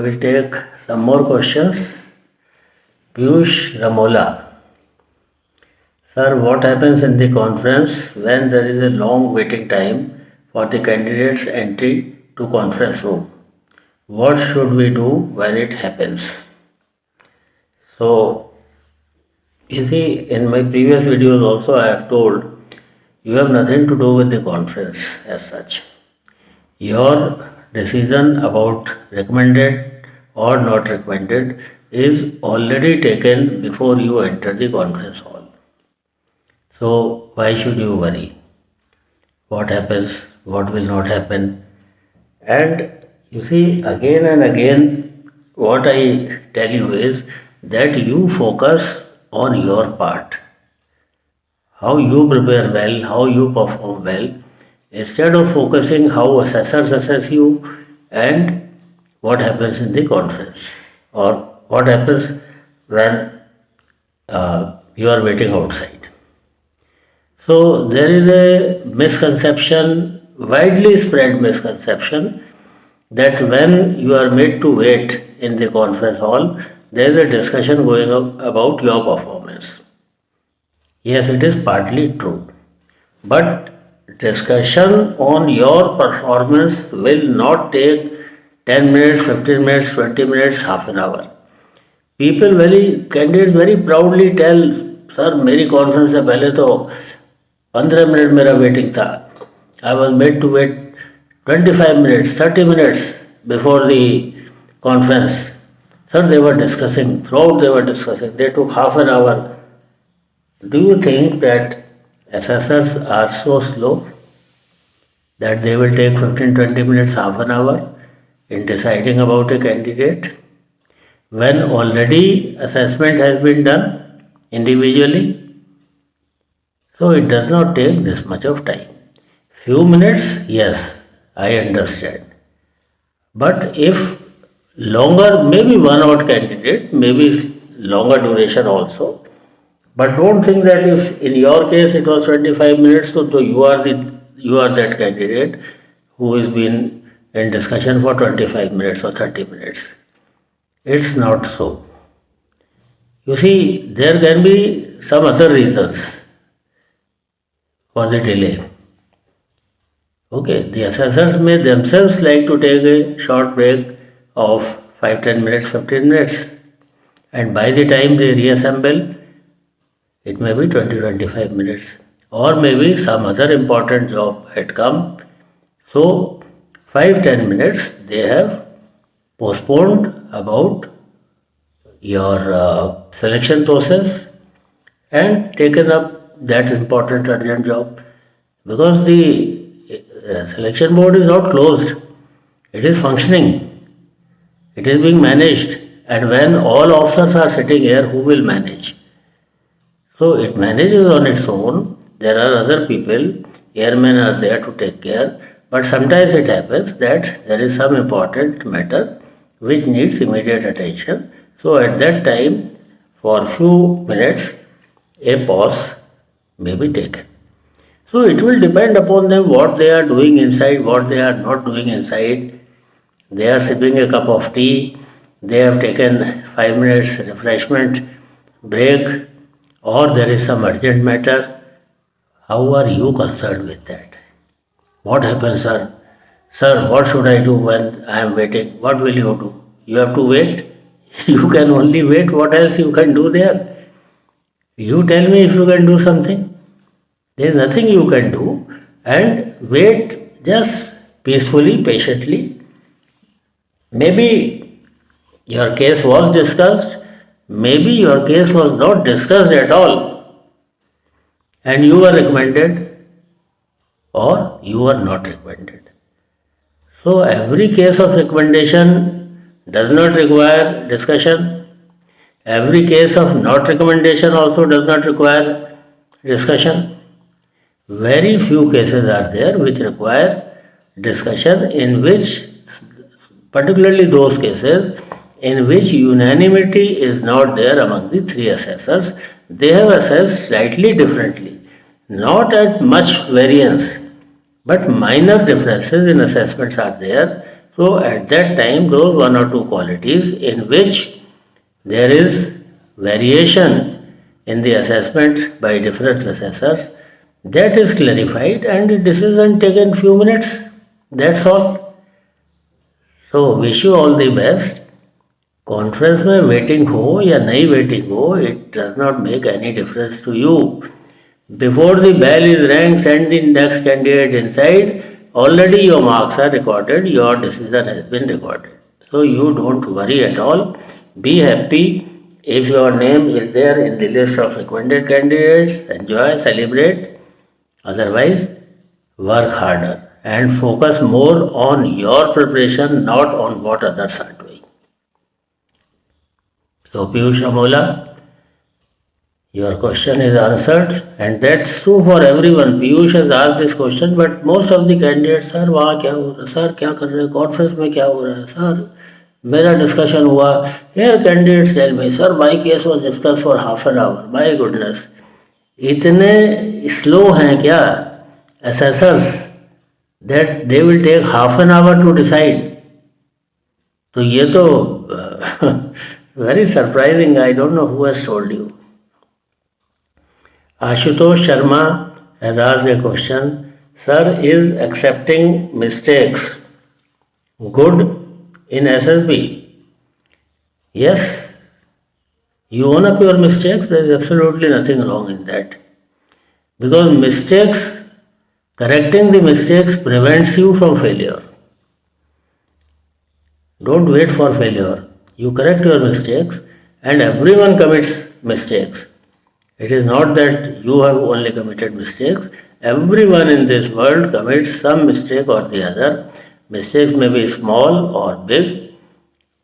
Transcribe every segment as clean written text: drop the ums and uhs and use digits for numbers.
will take some more questions. Piyush Ramola. Sir, what happens in the conference when there is a long waiting time for the candidate's entry to conference room? What should we do when it happens? So, you see, in my previous videos also I have told you have nothing to do with the conference as such. Your decision about recommended or not recommended is already taken before you enter the conference hall. So why should you worry? What happens? What will not happen? And you see, again and again, what I tell you is that you focus on your part. How you prepare well, how you perform well, instead of focusing how assessors assess you and what happens in the conference or what happens when you are waiting outside. So there is a misconception, widely spread misconception, that when you are made to wait in the conference hall, there is a discussion going on about your performance. Yes, it is partly true. But discussion on your performance will not take 10 minutes, 15 minutes, 20 minutes, half an hour. Candidates very proudly tell, sir, मेरी conference से पहले तो 15 minute मेरा waiting था. I was made to wait 25 minutes, 30 minutes before the conference. Sir, they were discussing, throughout they were discussing. They took half an hour. Do you think that assessors are so slow that they will take 15-20 minutes, half an hour in deciding about a candidate when already assessment has been done individually? So it does not take this much of time. Few minutes, yes, I understand. But if longer, maybe 1 hour candidate, maybe longer duration also. But don't think that if in your case it was 25 minutes, so you are that candidate who has been in discussion for 25 minutes or 30 minutes. It's not so. You see, there can be some other reasons for the delay. Okay, the assessors may themselves like to take a short break of 5-10 minutes, 15 minutes, and by the time they reassemble, it may be 20-25 minutes, or maybe some other important job had come. So 5-10 minutes they have postponed about your selection process and taken up that important urgent job, because the selection board is not closed. It is functioning. It is being managed. And when all officers are sitting here, who will manage? So it manages on its own. There are other people, airmen are there to take care. But sometimes it happens that there is some important matter which needs immediate attention. So at that time, for few minutes, a pause may be taken. So it will depend upon them what they are doing inside, what they are not doing inside. They are sipping a cup of tea, they have taken 5 minutes refreshment break, or there is some urgent matter. How are you concerned with that? What happens, sir? Sir, what should I do when I am waiting? What will you do? You have to wait. You can only wait. What else you can do there? You tell me if you can do something. There is nothing you can do, and wait just peacefully, patiently. Maybe your case was discussed, maybe your case was not discussed at all, and you were recommended or you were not recommended. So every case of recommendation does not require discussion. Every case of not recommendation also does not require discussion. Very few cases are there which require discussion, in which, particularly those cases in which unanimity is not there among the 3 assessors. They have assessed slightly differently, not at much variance, but minor differences in assessments are there. So at that time, those one or two qualities in which there is variation in the assessment by different assessors, that is clarified and a decision taken few minutes. That's all. So wish you all the best. Conference में waiting हो या नहीं waiting हो, it does not make any difference to you. Before the bell is rang, send the next candidate inside. Already your marks are recorded, your decision has been recorded. So you don't worry at all. Be happy. If your name is there in the list of recommended candidates, enjoy, celebrate. Otherwise, work harder and focus more on your preparation, not on what others are doing. So Piyush Ramola, your question is answered, and that's true for everyone. Piyush has asked this question, but most of the candidates, sir वहाँ क्या हो रहा है, sir क्या कर रहे हैं, conference में क्या हो रहा है, सर मेरा डिस्कशन हुआ. Here candidates tell me, sir my case was discussed for half an hour. My goodness, इतने slow हैं क्या assessors that they will take half an hour to decide? तो ये तो very surprising. I don't know who has told you. Ashutosh Sharma has asked a question. Sir, is accepting mistakes good in SSB? Yes. You own up your mistakes. There is absolutely nothing wrong in that. Because mistakes, correcting the mistakes prevents you from failure. Don't wait for failure. You correct your mistakes, and everyone commits mistakes. It is not that you have only committed mistakes. Everyone in this world commits some mistake or the other. Mistakes may be small or big,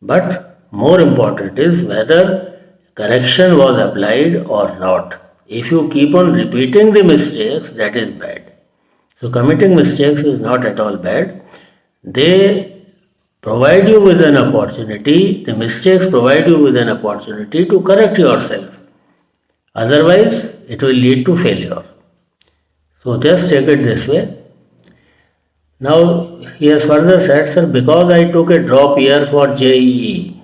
but more important is whether correction was applied or not. If you keep on repeating the mistakes, that is bad. So committing mistakes is not at all bad. They provide you with an opportunity, the mistakes provide you with an opportunity to correct yourself. Otherwise, it will lead to failure. So just take it this way. Now, he has further said, sir, because I took a drop year for JEE,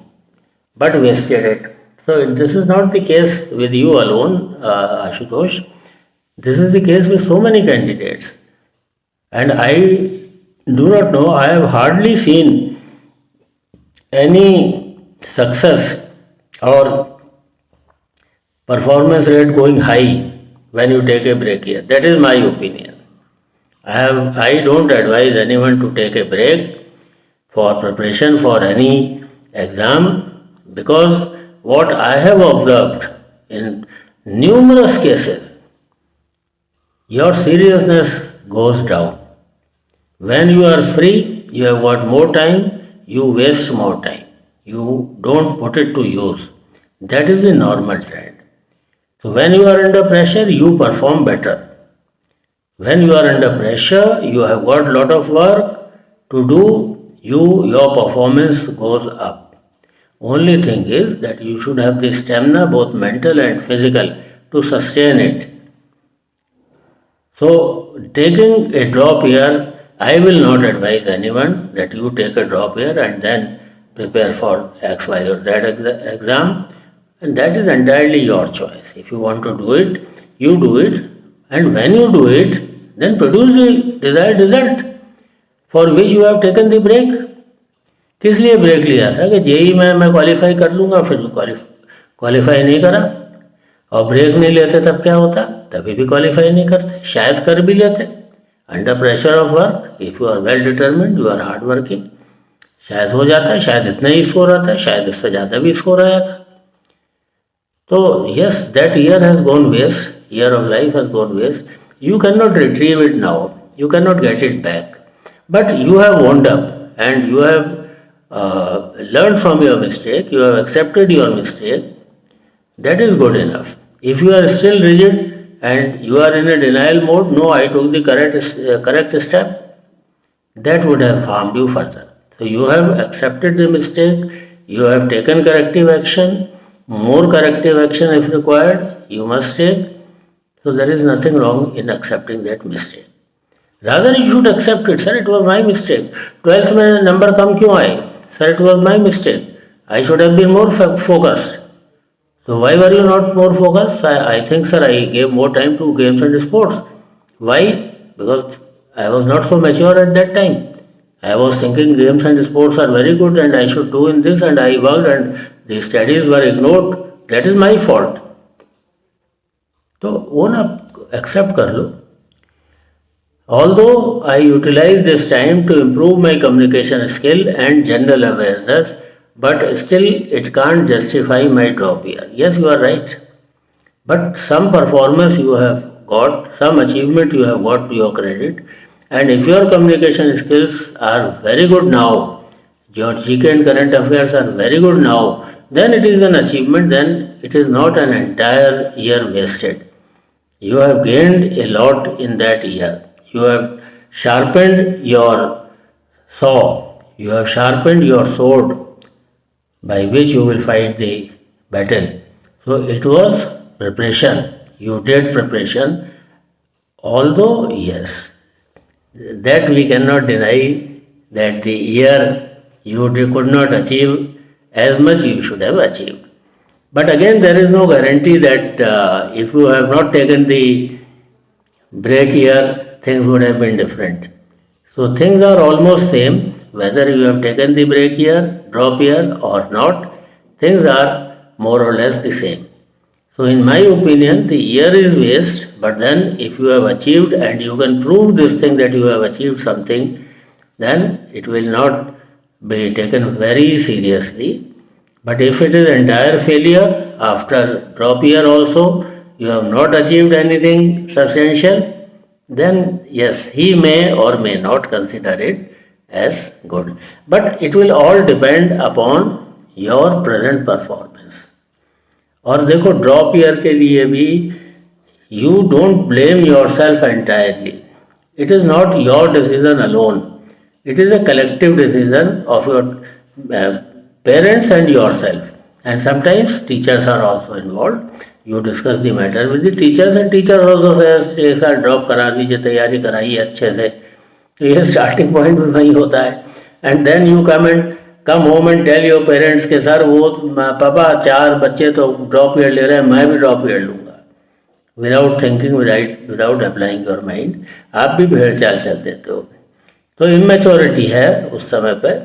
but wasted it. So this is not the case with you alone, Ashutosh. This is the case with so many candidates. And I do not know, I have hardly seen any success or performance rate going high when you take a break here. That is my opinion. I don't advise anyone to take a break for preparation for any exam, because what I have observed in numerous cases, your seriousness goes down. When you are free, you have got more time, you waste more time. You don't put it to use. That is the normal trend. So when you are under pressure, you perform better. When you are under pressure, you have got a lot of work to do, your performance goes up. Only thing is that you should have the stamina, both mental and physical, to sustain it. So taking a drop year, I will not advise anyone that you take a drop year and then prepare for X, Y or Z exam, and that is entirely your choice. If you want to do it, you do it, and when you do it, then produce the desired result for which you have taken the break. किस लिए break लिया था कि JEE में मैं qualify कर लूँगा, फिर क्वालिफाई नहीं करा, और ब्रेक नहीं लेते तब क्या होता, तभी भी क्वालिफाई नहीं करते, शायद कर भी लेते. Under pressure of work, if you are well determined, you are hard working, शायद हो जाता है, शायद इतना ही स्कोर आता है, शायद इससे ज़्यादा भी स्कोर आया था. तो yes, that year has gone waste, year of life has gone waste. You cannot retrieve it now, you cannot get it back, but you have wound up and you have learned from your mistake, you have accepted your mistake. That is good enough. If you are still rigid and you are in a denial mode, no, I took the correct step, that would have harmed you further. So you have accepted the mistake, you have taken corrective action, more corrective action if required, you must take. So there is nothing wrong in accepting that mistake. Rather you should accept it, sir, it was my mistake. 12th में number कम क्यों आए? Sir, it was my mistake. I should have been more focused. So why were you not more focused? I think, sir, I gave more time to games and sports. Why? Because I was not so mature at that time. I was thinking games and sports are very good and I should do in this, and I worked and the studies were ignored. That is my fault. तो वो ना accept कर लो. Although I utilize this time to improve my communication skill and general awareness, but still it can't justify my drop year. Yes, you are right. But some performance you have got, some achievement you have got to your credit, and if your communication skills are very good now, your GK and current affairs are very good now, then it is an achievement, then it is not an entire year wasted. You have gained a lot in that year. You have sharpened your saw, you have sharpened your sword by which you will fight the battle. So it was preparation. You did preparation, although yes, that we cannot deny that the year you could not achieve as much you should have achieved. But again, there is no guarantee that if you have not taken the break year, things would have been different. So things are almost same, whether you have taken the break year, drop year or not, things are more or less the same. So in my opinion, the year is waste, but then if you have achieved and you can prove this thing that you have achieved something, then it will not be taken very seriously. But if it is entire failure after drop year also, you have not achieved anything substantial, then yes, he may or may not consider it as good. But it will all depend upon your present performance. और देखो drop year के लिए भी you don't blame your self entirely. It is not your decision alone. It is a collective decision of your parents and yourself, and sometimes teachers are also involved. You discuss the matter with the teachers and teachers also says एक साल drop करा दीजिए, तैयारी कराइए अच्छे से. तो ये स्टार्टिंग पॉइंट भी वही होता है. And then you come home and tell your parents के सर वो पापा 4 बच्चे तो ड्रॉप ईयर ले रहे हैं, मैं भी ड्रॉप ईयर लूँगा. Without thinking, without applying your mind आप भी भेड़ चाल चल देते हो. तो इमेच्योरिटी है उस समय पे.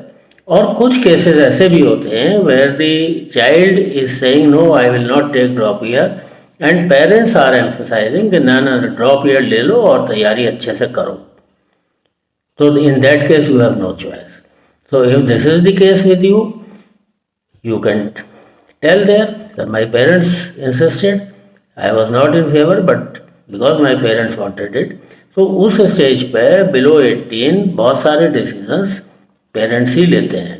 और कुछ केसेस ऐसे भी होते हैं where the child is saying no I will not take drop year and parents are emphasising कि ना ना ड्रॉप ईयर ले लो और तैयारी अच्छे से करो. तो in that case you have no choice. So if this is the case with you, you can tell there that my parents insisted, I was not in favor, but because my parents wanted it. So उस stage पे below 18 बहुत सारे decisions parents ही लेते हैं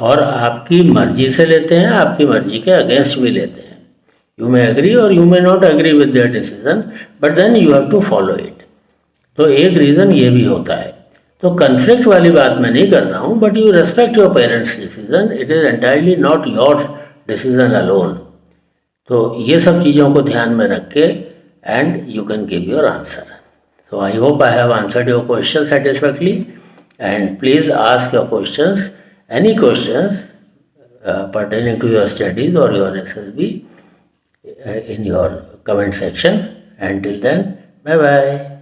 और आपकी मर्जी से लेते हैं, आपकी मर्जी के अगेंस्ट भी लेते हैं. यू मे एग्री और you may not agree with their decision, but then you have to follow it. तो एक रीज़न ये भी होता है. तो कन्फ्लिक्ट वाली बात मैं नहीं कर रहा हूँ, but you respect your parents decision. It is entirely not your decision alone. तो ये सब चीज़ों को ध्यान में रख के and you can give your answer. So I hope I have answered your question satisfactorily, and please ask your questions, any questions pertaining to your studies or your SSB in your comment section. Until then, bye bye.